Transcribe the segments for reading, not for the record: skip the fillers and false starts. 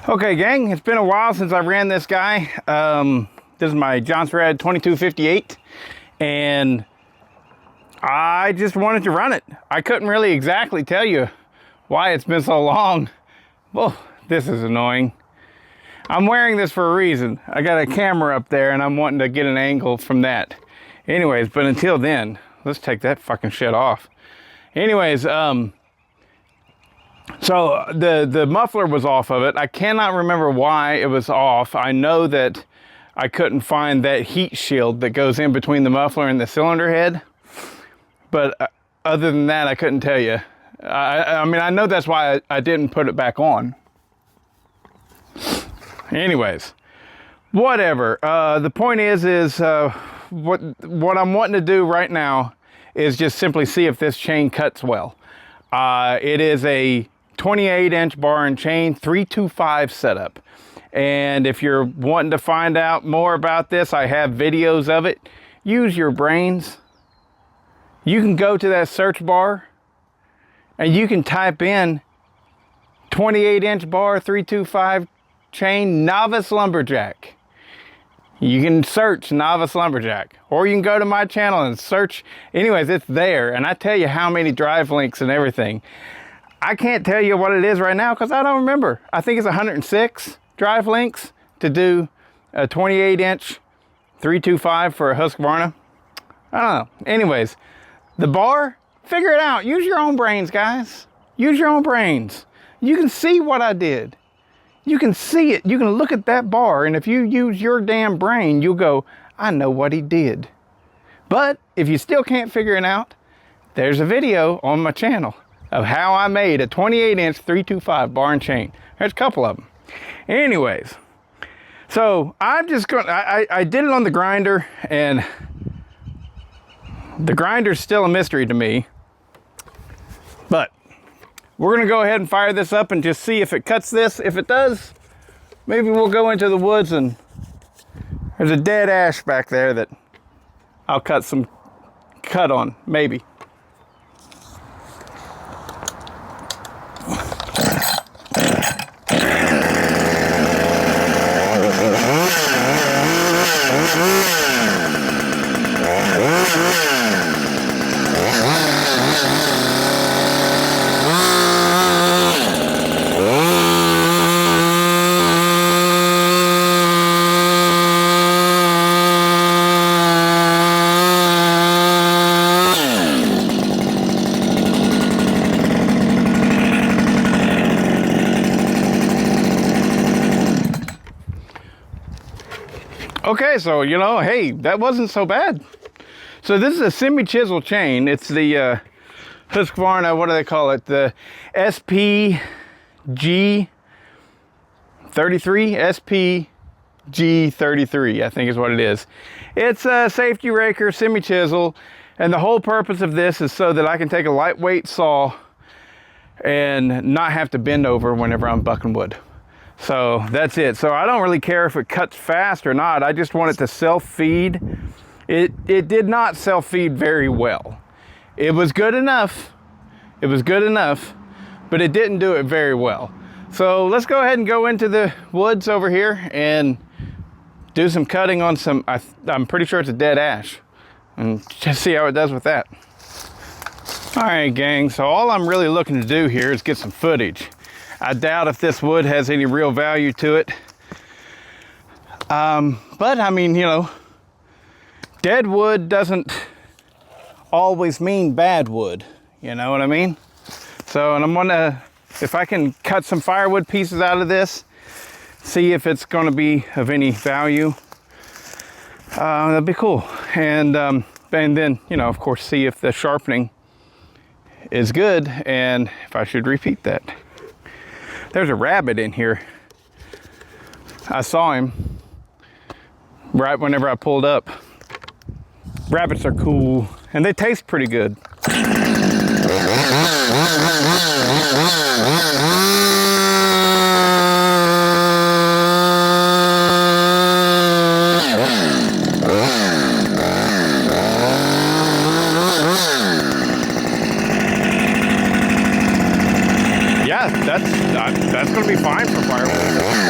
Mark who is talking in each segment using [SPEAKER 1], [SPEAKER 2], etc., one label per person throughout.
[SPEAKER 1] Okay, gang, it's been a while since I ran this guy. This is my Jonsered 2258, and I just wanted to run it. I couldn't really exactly tell you why it's been so long. Well, this is annoying. I'm wearing this for a reason. I got a camera up there and I'm wanting to get an angle from that. Anyways, but until then, let's take that fucking shit off. Anyways, so the muffler was off of it. I cannot remember why it was off. I know that I couldn't find that heat shield that goes in between the muffler and the cylinder head. But other than that, I couldn't tell you. I mean, I know that's why I didn't put it back on. Anyways, whatever. The point is what I'm wanting to do right now is just simply see if this chain cuts well. It is a 28-inch bar and chain 325 setup. And if you're wanting to find out more about this, I have videos of it. Use your brains. You can go to that search bar and you can type in 28-inch bar 325 chain novice lumberjack. You can search novice lumberjack, or you can go to my channel and search. Anyways, it's there, and I tell you how many drive links and everything. I can't tell you what it is right now because I don't remember. I think it's 106 drive links to do a 28-inch 325 for a Husqvarna. I don't know. Anyways, the bar, figure it out. Use your own brains, guys. Use your own brains. You can see what I did. You can see it. You can look at that bar, and if you use your damn brain, you'll go, I know what he did. But if you still can't figure it out, there's a video on my channel of how I made a 28-inch 325 bar and chain. There's a couple of them. Anyways, so I'm just going to, I did it on the grinder, and the grinder's still a mystery to me. But we're going to go ahead and fire this up and just see if it cuts this. If it does, maybe we'll go into the woods, and there's a dead ash back there that I'll cut some cut on, maybe. Okay, so, you know, hey, that wasn't so bad. So this is a semi-chisel chain. It's the Husqvarna, what do they call it? The SPG33, SPG33, I think is what it is. It's a safety raker, semi-chisel, and the whole purpose of this is so that I can take a lightweight saw and not have to bend over whenever I'm bucking wood. So that's it. So I don't really care if it cuts fast or not. I just want it to self-feed. It did not self-feed very well. It was good enough. It was good enough, but it didn't do it very well. So let's go ahead and go into the woods over here and do some cutting on some, I'm pretty sure it's a dead ash, and just see how it does with that. All right, gang. So all I'm really looking to do here is get some footage. I doubt if this wood has any real value to it. But I mean, you know, dead wood doesn't always mean bad wood. You know what I mean? So, and I'm gonna, if I can cut some firewood pieces out of this, see if it's gonna be of any value, that'd be cool. And then, you know, of course, see if the sharpening is good and if I should repeat that. There's a rabbit in here. I saw him right whenever I pulled up. Rabbits are cool, and they taste pretty good. Yeah, that's gonna be fine for firewood.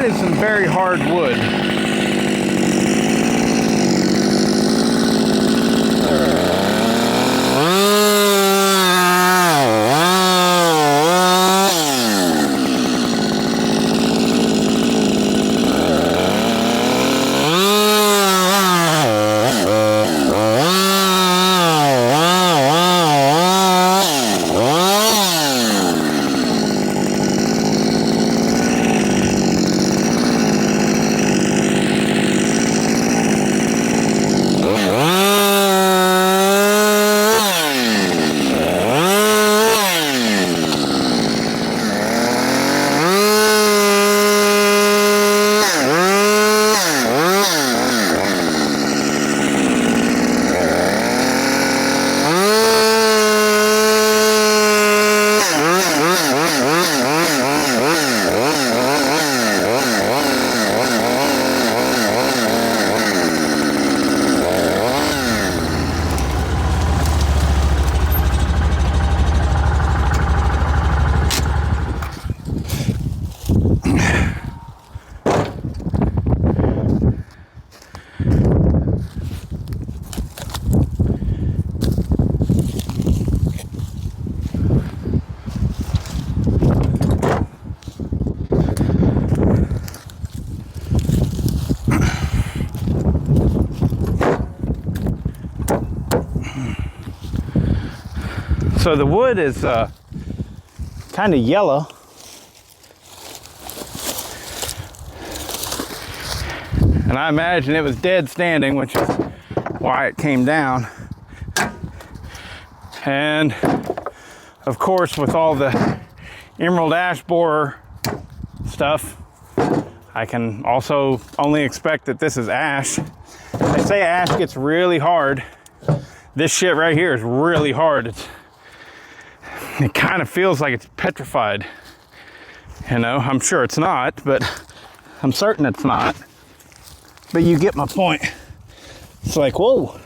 [SPEAKER 1] is some very hard wood. So the wood is kind of yellow. And I imagine it was dead standing, which is why it came down. And of course, with all the emerald ash borer stuff, I can also only expect that this is ash. They say ash gets really hard. This shit right here is really hard. It kind of feels like it's petrified. You know, I'm sure it's not, but I'm certain it's not. But you get my point. It's like, whoa,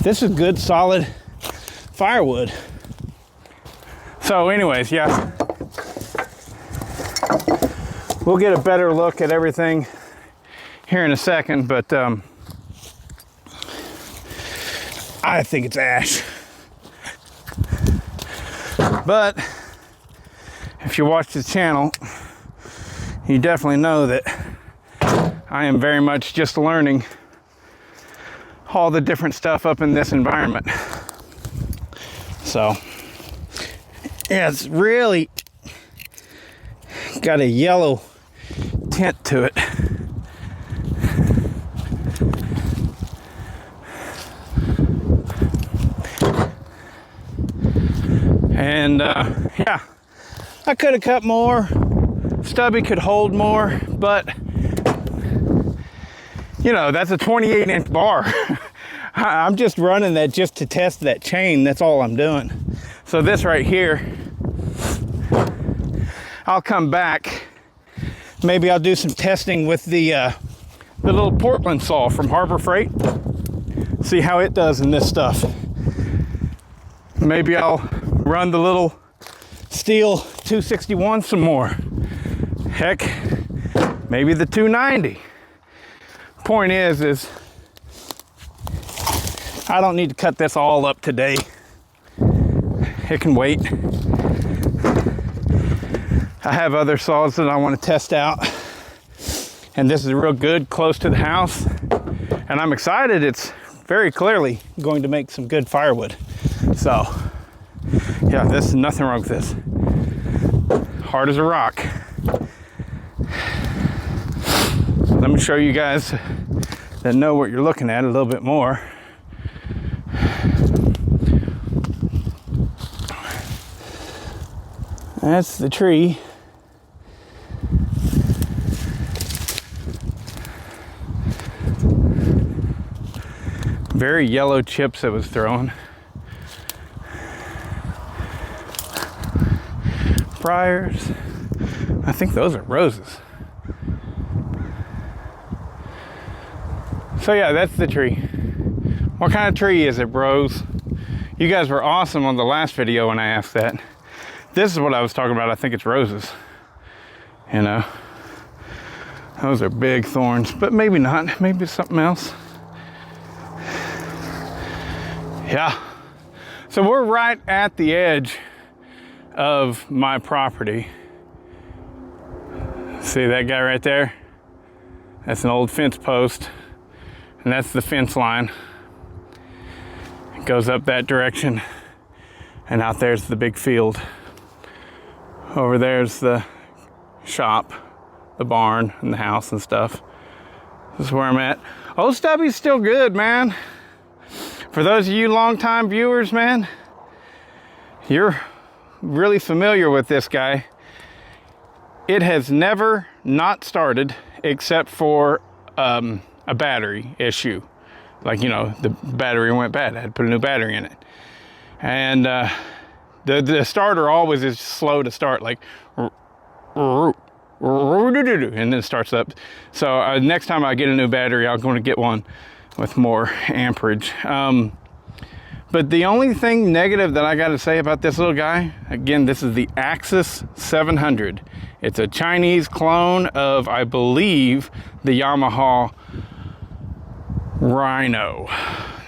[SPEAKER 1] this is good, solid firewood. So anyways, yeah, we'll get a better look at everything here in a second, but I think it's ash. But if you watch this channel, you definitely know that I am very much just learning all the different stuff up in this environment. So yeah, it's really got a yellow tint to it. And yeah, I could have cut more. Stubby could hold more, but you know, that's a 28-inch bar. I'm just running that just to test that chain. That's all I'm doing. So this right here, I'll come back. Maybe I'll do some testing with the little Portland saw from Harbor Freight. See how it does in this stuff. Maybe I'll run the little steel 261 some more. Heck, maybe the 290. Point is I don't need to cut this all up today. It can wait. I have other saws that I want to test out, and this is real good, close to the house, and I'm excited. It's very clearly going to make some good firewood. So yeah, this is nothing wrong with this. Hard as a rock. Let me show you guys that know what you're looking at a little bit more. That's the tree. Very yellow chips it was throwing. Briars. I think those are roses. So yeah, that's the tree. What kind of tree is it, bros? You guys were awesome on the last video when I asked that. This is what I was talking about. I think it's roses. You know? Those are big thorns, but maybe not. Maybe it's something else. Yeah. So we're right at the edge of my property. See that guy right there? That's an old fence post, and that's the fence line. It goes up that direction, and out there's the big field. Over there's the shop, the barn, and the house and stuff. This is where I'm at. Old Stubby's still good, man. For those of you longtime viewers, man, you're really familiar with this guy. It has never not started except for a battery issue. Like, you know, the battery went bad. I had to put a new battery in it. And the starter always is slow to start, like, and then it starts up. So next time I get a new battery, I'm going to get one with more amperage. But the only thing negative that I got to say about this little guy, again, this is the Axis 700. It's a Chinese clone of, I believe, the Yamaha Rhino.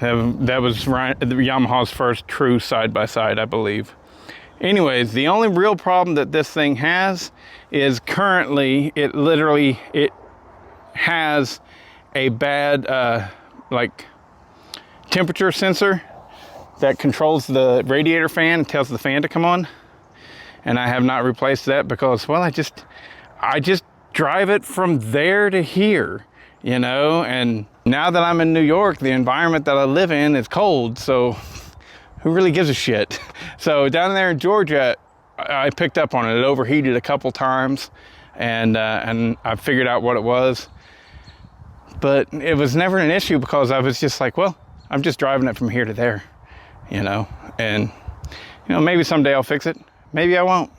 [SPEAKER 1] That was Yamaha's first true side-by-side, I believe. Anyways, the only real problem that this thing has is currently it has a bad like temperature sensor that controls the radiator fan and tells the fan to come on. And I have not replaced that because, well, I just drive it from there to here, you know. And now that I'm in New York, the environment that I live in is cold, so who really gives a shit? So down there in Georgia, I picked up on it. It overheated a couple times, and I figured out what it was. But it was never an issue because I was just like, well, I'm just driving it from here to there, you know. And, you know, maybe someday I'll fix it. Maybe I won't.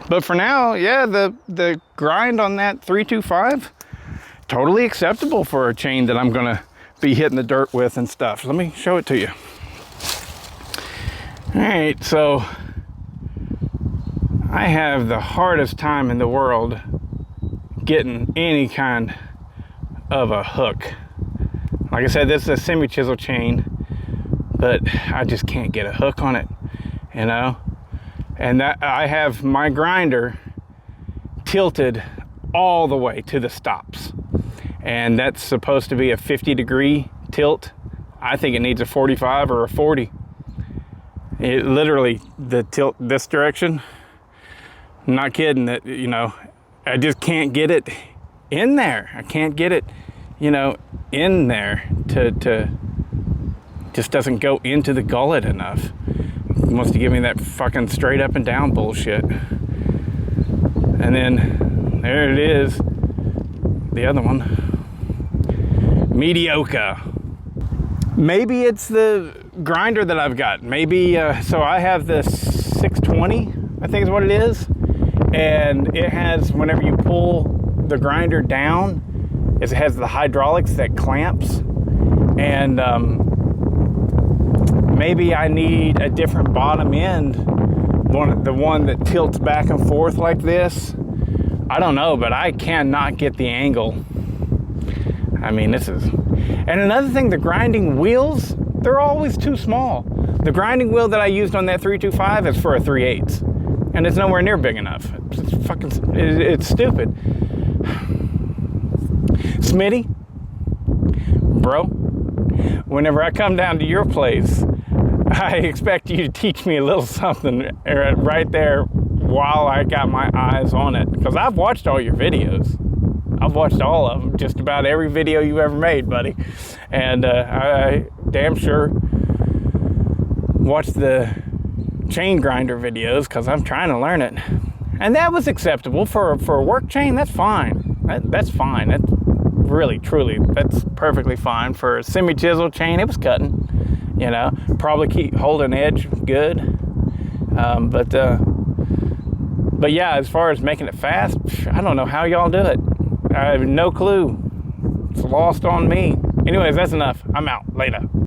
[SPEAKER 1] But for now, yeah, the grind on that 325, totally acceptable for a chain that I'm gonna be hitting the dirt with and stuff. Let me show it to you. All right, so I have the hardest time in the world getting any kind of a hook. Like I said, this is a semi-chisel chain, but I just can't get a hook on it, you know? And that I have my grinder tilted all the way to the stops. And that's supposed to be a 50-degree tilt. I think it needs a 45 or a 40. It literally, the tilt this direction, I'm not kidding, that, you know, I just can't get it in there. I can't get it, you know, in there to just doesn't go into the gullet enough. It wants to give me that fucking straight up and down bullshit. And then there it is, the other one. Mediocre. Maybe it's the grinder that I've got. Maybe, so I have the 620, I think is what it is. And it has, whenever you pull the grinder down, it has the hydraulics that clamps. And maybe I need a different bottom end, the one that tilts back and forth like this. I don't know, but I cannot get the angle. I mean, this is... And another thing, the grinding wheels, they're always too small. The grinding wheel that I used on that 325 is for a 3/8, and it's nowhere near big enough. It's fucking... It's stupid. Smitty, bro, whenever I come down to your place, I expect you to teach me a little something right there while I got my eyes on it, because I've watched all your videos. I've watched all of them, just about every video you ever made, buddy. And I damn sure watched the chain grinder videos because I'm trying to learn it. And that was acceptable for a work chain. That's fine. That's fine. That's really, truly, that's perfectly fine. For a semi-chisel chain, it was cutting, you know. Probably keep holding edge good. But yeah, as far as making it fast, I don't know how y'all do it. I have no clue. It's lost on me. Anyways, that's enough. I'm out. Later.